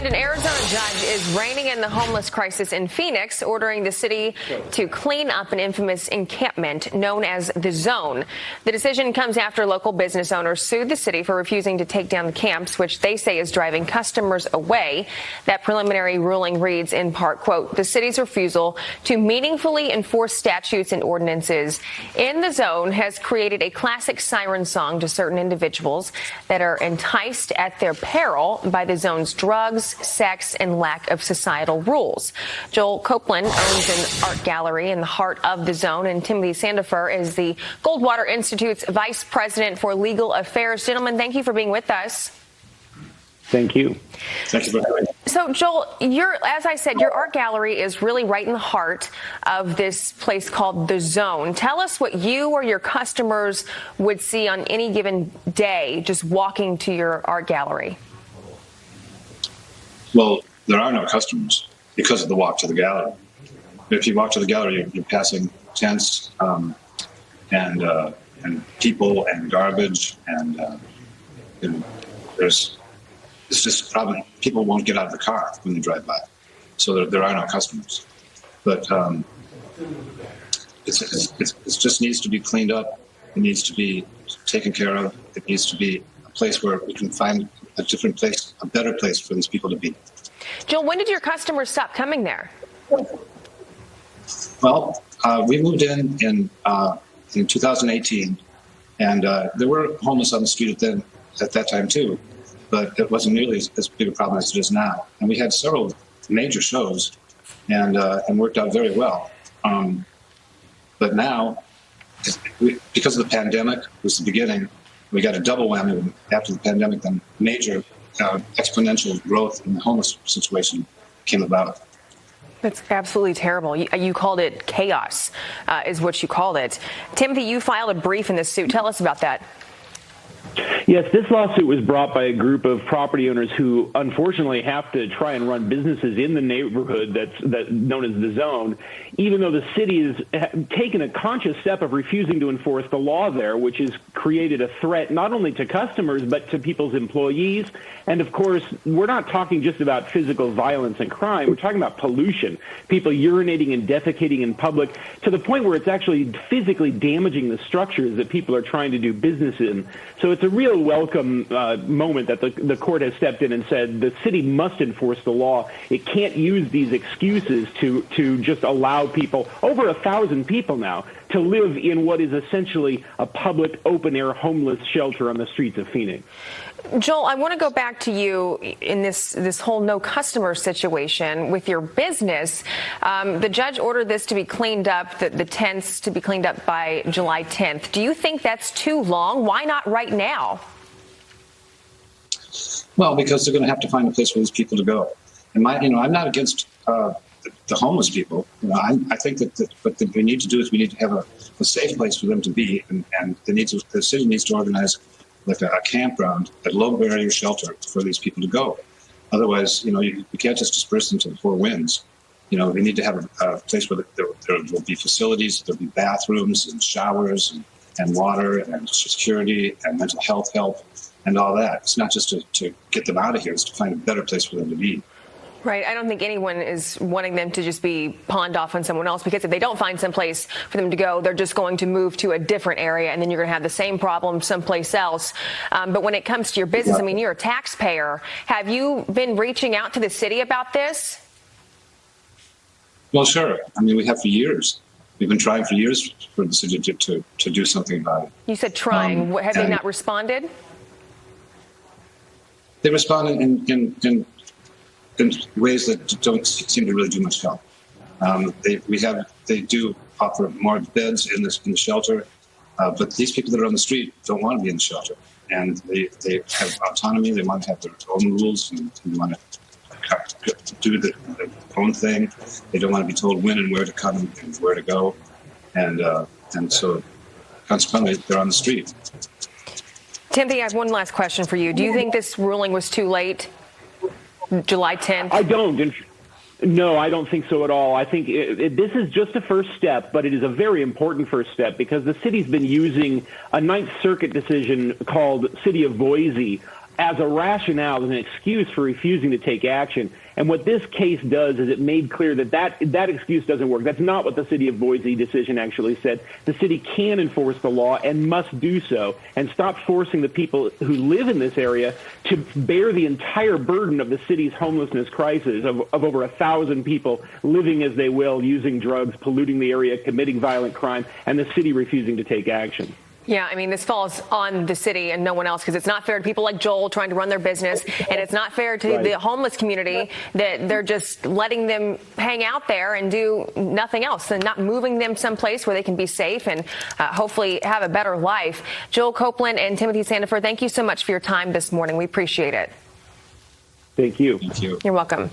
And an Arizona judge is reining in the homeless crisis in Phoenix, ordering the city to clean up an infamous encampment known as the Zone. The decision comes after local business owners sued the city for refusing to take down the camps, which they say is driving customers away. That preliminary ruling reads in part, quote, the city's refusal to meaningfully enforce statutes and ordinances in the Zone has created a classic siren song to certain individuals that are enticed at their peril by the Zone's drugs, sex, and lack of societal rules. Joel Copeland owns an art gallery in the heart of the Zone, and Timothy Sandefur is the Goldwater Institute's Vice President for Legal Affairs. Gentlemen, thank you for being with us. Thank you. Thank you for having me. So, Joel, as I said, your art gallery is really right in the heart of this place called the Zone. Tell us what you or your customers would see on any given day just walking to your art gallery. Well, there are no customers because of the walk to the gallery. If you walk to the gallery, you're passing tents and people and garbage, and it's just a problem. People won't get out of the car when they drive by, so there are no customers. But it just needs to be cleaned up. It needs to be taken care of. It needs to be a place where we can find a different place, a better place for these people to be. Joel, when did your customers stop coming there? Well, we moved in 2018, and there were homeless on the street at that time too, but it wasn't nearly as big a problem as it is now. And we had several major shows, and worked out very well. But now, because of the pandemic, was the beginning. We got a double whammy after the pandemic. Then major exponential growth in the homeless situation came about. That's absolutely terrible. You called it chaos, is what you called it. Timothy, you filed a brief in this suit. Tell us about that. Yes, this lawsuit was brought by a group of property owners who unfortunately have to try and run businesses in the neighborhood that's known as the Zone, even though the city has taken a conscious step of refusing to enforce the law there, which has created a threat not only to customers but to people's employees. And of course, we're not talking just about physical violence and crime. We're talking about pollution, people urinating and defecating in public to the point where it's actually physically damaging the structures that people are trying to do business in. So it's a real welcome moment that the court has stepped in and said the city must enforce the law. It can't use these excuses to just allow people, over 1,000 people now, to live in what is essentially a public open-air homeless shelter on the streets of Phoenix. Joel, I want to go back to you in this whole no customer situation with your business. The judge ordered this to be cleaned up, the tents to be cleaned up by July 10th. Do you think that's too long? Why not right now? Well, because they're going to have to find a place for these people to go. And I'm not against the homeless people. I think that what we need to do is we need to have a safe place for them to be, and the city needs to organize like a campground, a low barrier shelter for these people to go. Otherwise, you can't just disperse them to the four winds. We need to have a place where there will be facilities, there'll be bathrooms and showers and water and security and mental health help and all that. It's not just to get them out of here, it's to find a better place for them to be. Right. I don't think anyone is wanting them to just be pawned off on someone else, because if they don't find some place for them to go, they're just going to move to a different area, and then you're going to have the same problem someplace else. But when it comes to your business, you're a taxpayer. Have you been reaching out to the city about this? Well, sure. We have for years. We've been trying for years for the city to do something about it. You said trying. Have they not responded? They responded in ways that don't seem to really do much help. They do offer more beds in the shelter, but these people that are on the street don't want to be in the shelter, and they have autonomy. They want to have their own rules, and they want to do their own thing. They don't want to be told when and where to come and where to go, and so consequently they're on the street. Timothy, I have one last question for you. Do you think this ruling was too late? July 10th? I don't. No, I don't think so at all. I think this is just a first step, but it is a very important first step because the city's been using a Ninth Circuit decision called City of Boise as a rationale, as an excuse for refusing to take action. And what this case does is it made clear that excuse doesn't work. That's not what the city of Boise decision actually said. The city can enforce the law and must do so, and stop forcing the people who live in this area to bear the entire burden of the city's homelessness crisis of over 1,000 people living as they will, using drugs, polluting the area, committing violent crime, and the city refusing to take action. Yeah, I mean, this falls on the city and no one else, because it's not fair to people like Joel trying to run their business, and it's not fair to the homeless community that they're just letting them hang out there and do nothing else and not moving them someplace where they can be safe and hopefully have a better life. Joel Copeland and Timothy Sandefur, thank you so much for your time this morning. We appreciate it. Thank you. Thank you. You're welcome.